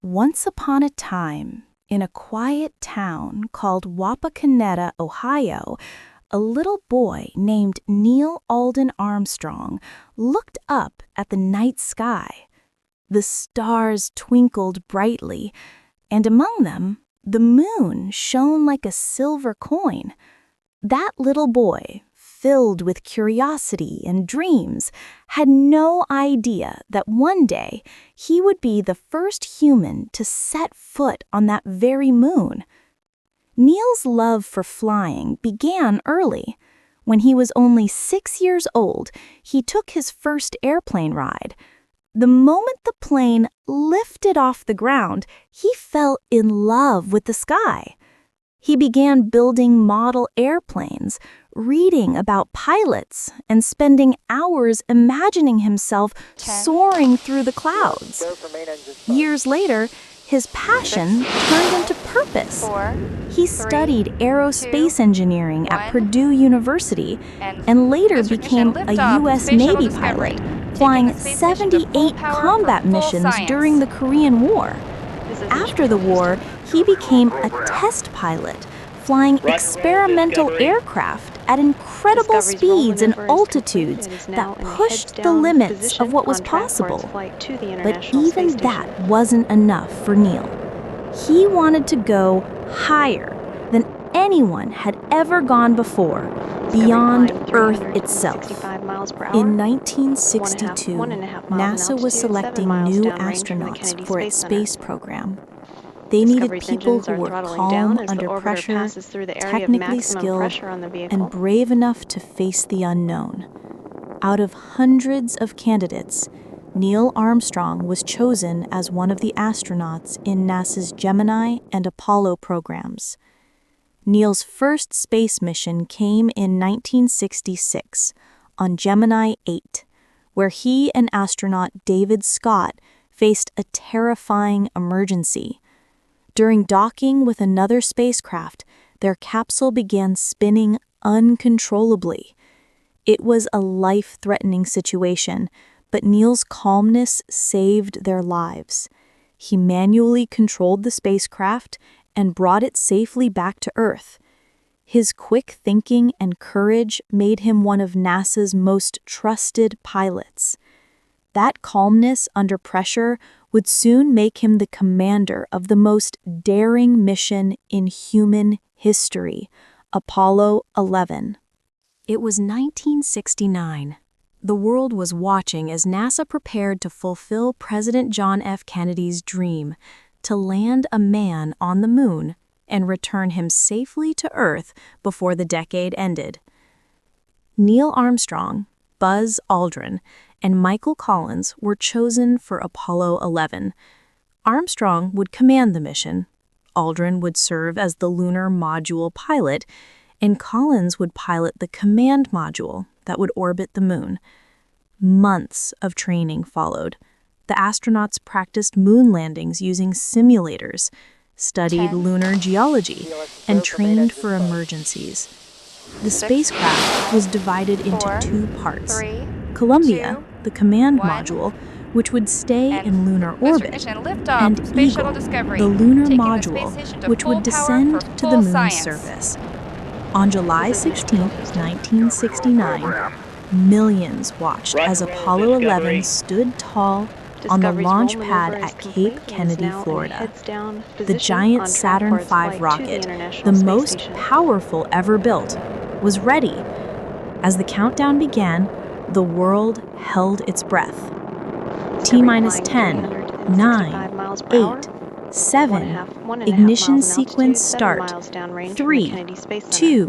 Once upon a time, in a quiet town called Wapakoneta, Ohio, a little boy named Neil Armstrong looked up at the night sky. The stars twinkled brightly, and among them, the moon shone like a silver coin. That little boy, filled with curiosity and dreams, had no idea that one day he would be the first human to set foot on that very moon. Neil's love for flying began early. When he was only 6 years old, he took his first airplane ride. The moment the plane lifted off the ground, he fell in love with the sky. He began building model airplanes, reading about pilots, and spending hours imagining himself soaring through the clouds. Years later, his passion turned into purpose. He studied aerospace engineering at Purdue University and later became a U.S. Navy pilot, flying 78 combat missions during the Korean War. After the war, he became a test pilot, flying experimental aircraft at incredible speeds and altitudes that pushed the limits of what was possible. But even that wasn't enough for Neil. He wanted to go higher than anyone had ever gone before, beyond Earth itself. In 1962, NASA was selecting new astronauts for its space program. They needed people who were calm under pressure, technically skilled, and brave enough to face the unknown. Out of hundreds of candidates, Neil Armstrong was chosen as one of the astronauts in NASA's Gemini and Apollo programs. Neil's first space mission came in 1966 on Gemini 8, where he and astronaut David Scott faced a terrifying emergency. During docking with another spacecraft, their capsule began spinning uncontrollably. It was a life-threatening situation, but Neil's calmness saved their lives. He manually controlled the spacecraft and brought it safely back to Earth. His quick thinking and courage made him one of NASA's most trusted pilots. That calmness under pressure would soon make him the commander of the most daring mission in human history, Apollo 11. It was 1969. The world was watching as NASA prepared to fulfill President John F. Kennedy's dream to land a man on the moon and return him safely to Earth before the decade ended. Neil Armstrong, Buzz Aldrin, and Michael Collins were chosen for Apollo 11. Armstrong would command the mission, Aldrin would serve as the lunar module pilot, and Collins would pilot the command module that would orbit the moon. Months of training followed. The astronauts practiced moon landings using simulators, studied lunar geology, and trained for emergencies. The spacecraft was divided into two parts. Columbia, the command module, which would stay in lunar orbit, and Eagle, the lunar module, which would descend to the moon's surface. On July 16, 1969, millions watched as Apollo 11 stood tall on the launch pad at Cape Kennedy, Florida. The giant Saturn V rocket, the most powerful ever built, was ready. As the countdown began, the world held its breath. T-minus 10, 9, 8, 7, ignition sequence start, 3, 2,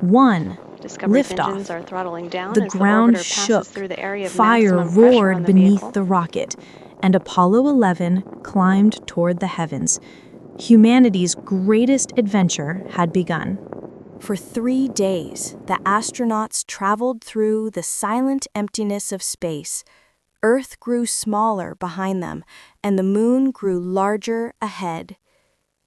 1, liftoff. The ground shook, fire roared beneath the rocket, and Apollo 11 climbed toward the heavens. Humanity's greatest adventure had begun. For 3 days, the astronauts traveled through the silent emptiness of space. Earth grew smaller behind them, and the moon grew larger ahead.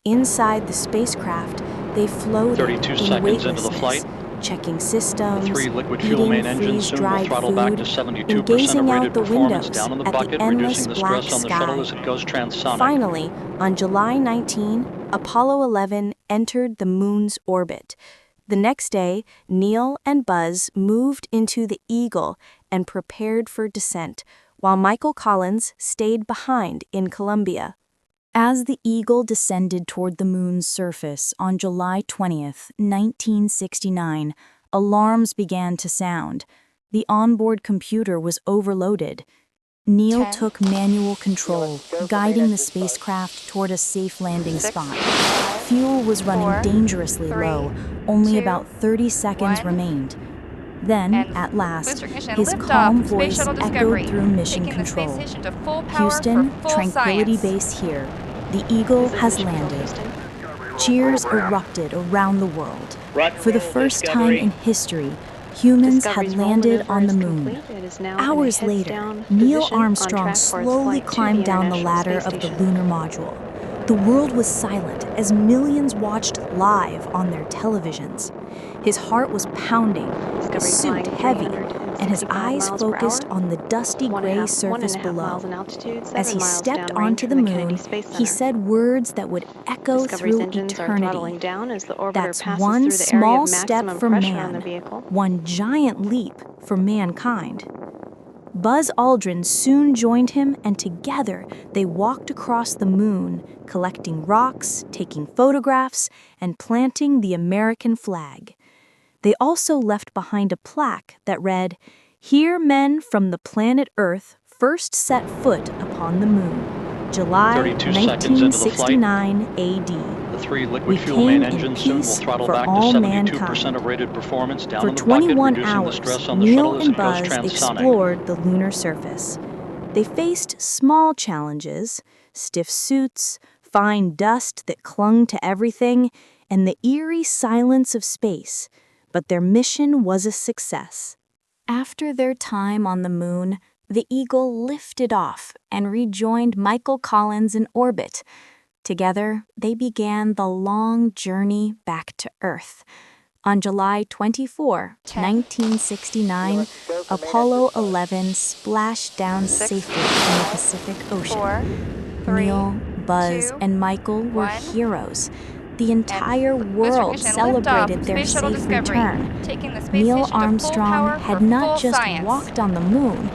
Inside the spacecraft, they floated 32 in seconds into the weightlessness, flight. checking systems, Three liquid fuel main eating engines soon will freeze-dried throttle back food, to 72% and of gazing out rated the performance windows down in the at the bucket, endless reducing the black stress on the shuttle sky. as it goes transonic. Finally, on July 19, Apollo 11 entered the moon's orbit. The next day, Neil and Buzz moved into the Eagle and prepared for descent, while Michael Collins stayed behind in Columbia. As the Eagle descended toward the moon's surface on July 20th, 1969, alarms began to sound. The onboard computer was overloaded. Neil took manual control, guiding the spacecraft toward a safe landing spot. Fuel was running dangerously low, only about 30 seconds remained. Then, at last, his calm voice echoed through mission control. Houston, Tranquility Base here. The Eagle has landed. Cheers erupted around the world. For the first time in history, humans had landed on the moon. Hours later, Neil Armstrong slowly climbed down the ladder of the lunar module. The world was silent as millions watched live on their televisions. His heart was pounding, his suit heavy, and his eyes focused on the dusty gray surface below. As he stepped onto the moon, he said words that would echo through eternity. That's one small step for man, one giant leap for mankind. Buzz Aldrin soon joined him, and together they walked across the moon, collecting rocks, taking photographs, and planting the American flag. They also left behind a plaque that read, "Here men from the planet Earth first set foot upon the moon, July 1969 AD. The three liquid We fuel main came in engines soon will peace throttle for back to all 72% mankind." of rated performance down For in the bucket, 21 reducing the hours, stress on the Neil shuttle as and it goes Buzz transonic. explored the lunar surface. They faced small challenges, stiff suits, fine dust that clung to everything, and the eerie silence of space, but their mission was a success. After their time on the moon, the Eagle lifted off and rejoined Michael Collins in orbit. Together, they began the long journey back to Earth. On July 24, 1969, Apollo 11 splashed down safely in the Pacific Ocean. Neil, Buzz, and Michael were heroes. The entire world celebrated their safe return. Neil Armstrong had not just walked on the moon,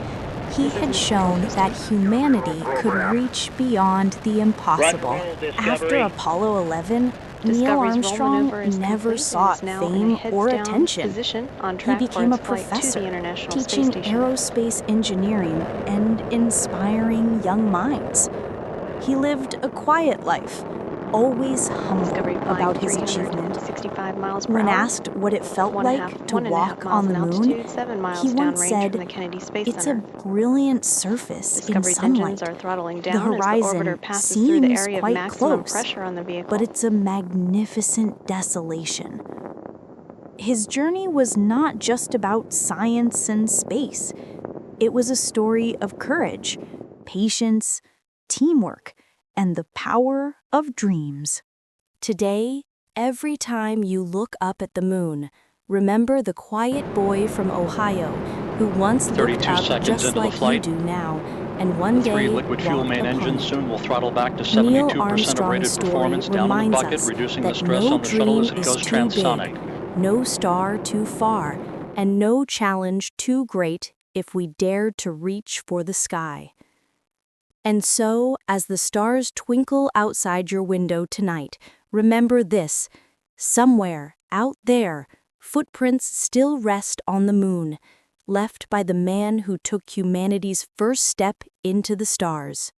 he had shown that humanity could reach beyond the impossible. After Apollo 11, Neil Armstrong never sought fame or attention. He became a professor, teaching aerospace engineering and inspiring young minds. He lived a quiet life, always humble about his achievement. When asked what it felt like to walk on the moon, he once said, "It's a brilliant surface in sunlight. The horizon seems quite close, but it's a magnificent desolation." His journey was not just about science and space. It was a story of courage, patience, teamwork, and the power of dreams. Today, every time you look up at the moon, remember the quiet boy from Ohio who once looked up just like you do now, and one day Three liquid fuel walked main upon engines it. soon will throttle back to Neil 72% of Armstrong's rated story performance down in the reminds bucket, us reducing the that stress no on the shuttle as dream it is goes too transonic. big, no star too far, and no challenge too great if we dared to reach for the sky. And so, as the stars twinkle outside your window tonight, remember this: somewhere out there, footprints still rest on the moon, left by the man who took humanity's first step into the stars.